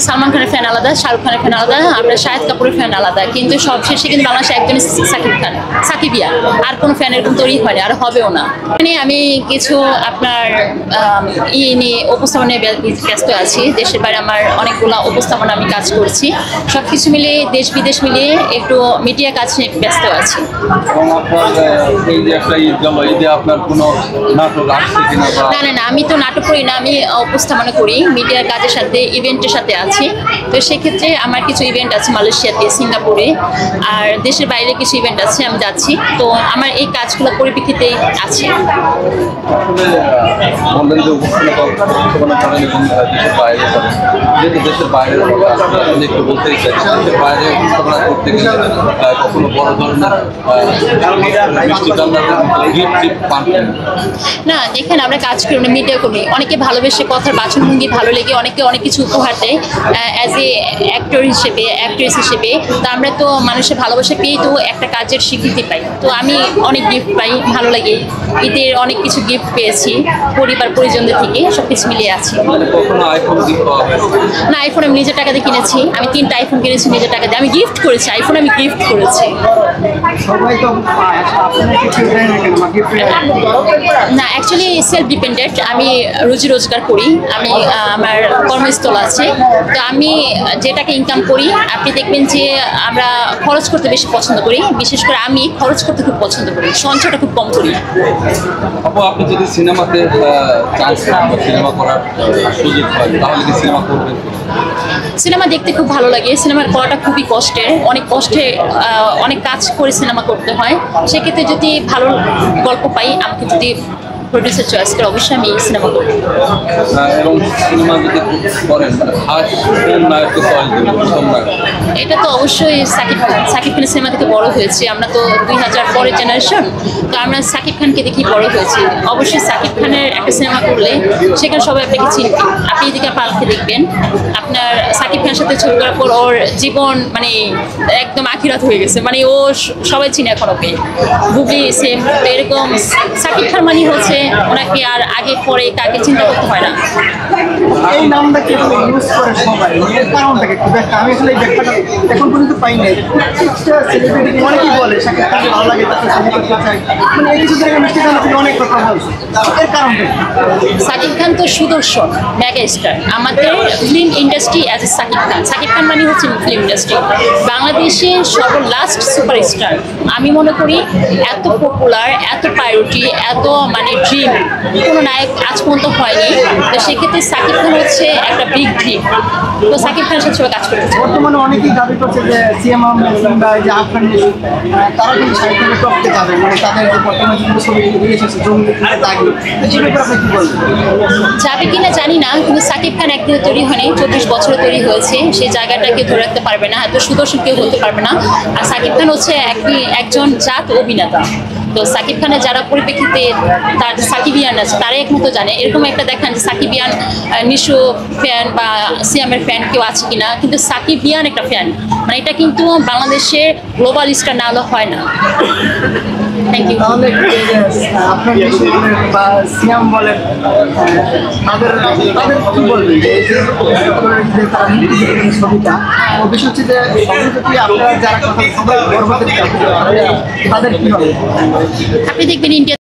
সালমান খানের ফ্যান আলাদা, শাহরুখ খানের ফ্যান আলাদা, আমরা শাহিদ কাপুরের ফ্যান আলাদা, কিন্তু সবশেষে কিন্তু বাংলাদেশে একজনই সাকিব খান, সাকিবিয়া। আর কোনো ফ্যান এরকম তৈরি হয়নি, আর হবেও না। মানে আমি কিছু আপনার নিয়ে উপস্থাপনায় ব্যস্ত আছি। দেশের বাইরে আমার অনেকগুলো উপস্থাপনা আমি কাজ করছি। সব কিছু মিলিয়ে দেশ বিদেশ মিলিয়ে একটু মিডিয়া কাজ নিয়ে ব্যস্ত আছি। না না না, আমি তো নাটক করি না, আমি উপস্থাপনা করি মিডিয়ার কাজের সাথে, ইভেন্টের সাথে আছি। তো সেক্ষেত্রে আমার কিছু ইভেন্ট আছে মালয়েশিয়াতে, সিঙ্গাপুরে, আর দেশের বাইরে কিছু ইভেন্ট আছে, আমি যাচ্ছি। তো আমার এই কাজগুলো পরিপ্রেক্ষিতে আছে। দেশের বাইরে একটু বলতেই চাই, দেশের বাইরে উপস্থাপনা করতে গেলে কখনো বড় ধরনের না, দেখেন আমরা কাজ করি না, মিডিয়া করি, অনেকে ভালোবেসে কথার বাচনভঙ্গি ভালো লেগে অনেকে অনেক কিছু উপহার দেয় অ্যাজ এ অ্যাক্টর হিসেবে, অ্যাক্ট্রেস হিসেবে। তো আমরা তো মানুষের ভালোবাসা পেয়েই তো একটা কাজের স্বীকৃতি পাই। তো আমি অনেক গিফট পাই, ভালো লাগে, ঈদের অনেক কিছু গিফট পেয়েছি পরিবার পরিজনদের থেকে, সব কিছু মিলিয়ে আছি। না, আইফোন আমি নিজের টাকা দিয়ে কিনেছি, আমি 3টা আইফোন কিনেছি নিজের টাকা দিয়ে, আমি গিফট করেছি, আইফোন আমি গিফট করেছি। না, অ্যাকচুয়ালি সেলফ ডিপেন্ডেন্ট, আমি রুজি রোজগার করি, আমি আমার কর্মস্থল আছে। তো আমি যেটাকে ইনকাম করি, আপনি দেখবেন যে আমরা খরচ করতে বেশি পছন্দ করি, বিশেষ করে আমি খরচ করতে খুব পছন্দ করি, সঞ্চয়টা খুব কম করি। আপনি যদি সিনেমাতে চান্স পান বা সিনেমা করার সুযোগ পান, তাহলে কি সিনেমা করবেন? সিনেমা দেখতে খুব ভালো লাগে, সিনেমা করাটা খুবই কষ্টের, অনেক কষ্টে অনেক কাজ করে সিনেমা করতে হয়। সেক্ষেত্রে যদি ভালো গল্প পাই, আমাকে যদি প্রডিউসার চয়েস করে, অবশ্যই আমি সিনেমা করব। এবং সিনেমা যদি করেন এটা তো অবশ্যই সাকিব খান। সাকিব খানের সিনেমা থেকে বড় হয়েছে, আমরা তো 2000 পরের জেনারেশন, তো আমরা সাকিব খানকে দেখি বড় হয়েছি। অবশ্যই সাকিব খানের একটা সিনেমা করলে সেখানে সবাই আপনাকে চিনবে। আপনি এদিকে পালকে দেখবেন, আপনার সাকিব খানের সাথে ছবি করার পর ওর জীবন মানে একদম আখিরাত হয়ে গেছে, মানে ও সবাই চিনে এখন ওকে। বুবলি সেম, তো এরকম সাকিব খান মানে হচ্ছে ওনাকে আর আগে পরে কাকে চিন্তা করতে হয় না। এই নামটা কেউ ইউজ করে সবাই, এর কারণটা কি? আমি আসলে এই ব্যাখ্যাটা এখন পর্যন্ত পাই নাই। প্রত্যেকটা সেলিব্রিটি অনেকেই বলে সাকিব খানকে ভালো লাগে, তাকে ছবি করতে চাই, মানে এই কিছু জায়গায় মিষ্টি খান থেকে অনেক কথা বলছে, এর কারণটা সাকিব খান তো সুদর্শন মেগা স্টার, আমাদের film industry as a Shakib Khan. Shakib Khan মানে হচ্ছে ফিল্ম ইন্ডাস্ট্রি, বাংলাদেশের সর্বলাস্ট সুপারস্টার। আমি মনে করি এত পপুলার, এত প্রায়োরিটি, এত মানে ড্রিম কোনো নায়ক আজ পর্যন্ত হয়নি। তো সেক্ষেত্রে সাকিব খান হচ্ছে একটা বিগ ড্রিম। তো সাকিব খানের সাথে কাজ করতেছে। বর্তমানে অনেকেই দাবি করছে যে সিএম কিংবা যে আফগান তারা কিন্তু সাহিত্য টপকে যাবে, মানে তাদের যে বর্তমানে যে ছবি এসেছে জঙ্গি দাগি, এই ব্যাপারে আপনি কি বলবেন? যাবে কিনা জানি না, কিন্তু সাকিব খান একদিনে তৈরি হয়নি, 24 বছরে তৈরি হয়েছে। সেই জায়গাটাকে ধরে রাখতে পারবে না, এত সুদর্শন কেউ হতে পারবে না। আর সাকিব খান হচ্ছে একজন জাত অভিনেতা। তো সাকিব খানের যারা পরিপ্রেক্ষিতে তার সাকিবিয়ান আছে তারাই একমতো জানে। এরকম একটা দেখেন যে সাকিবিয়ান নিশো ফ্যান বা সিয়ামের ফ্যান কেউ আছে কিনা, কিন্তু সাকিবিয়ান একটা ফ্যান, মানে এটা কিন্তু বাংলাদেশে গ্লোবাল স্টার না হলে হয় না। Thank you. তাহলে আপনার বা সিয়াম বলেন, তাদের কি বলবেন যে তারা ছবিটা বিষয় হচ্ছে যে সবই আপনারা যারা কথা সবাই গর্ব তাদের কি হবে? আপনি দেখবেন ইন্ডিয়া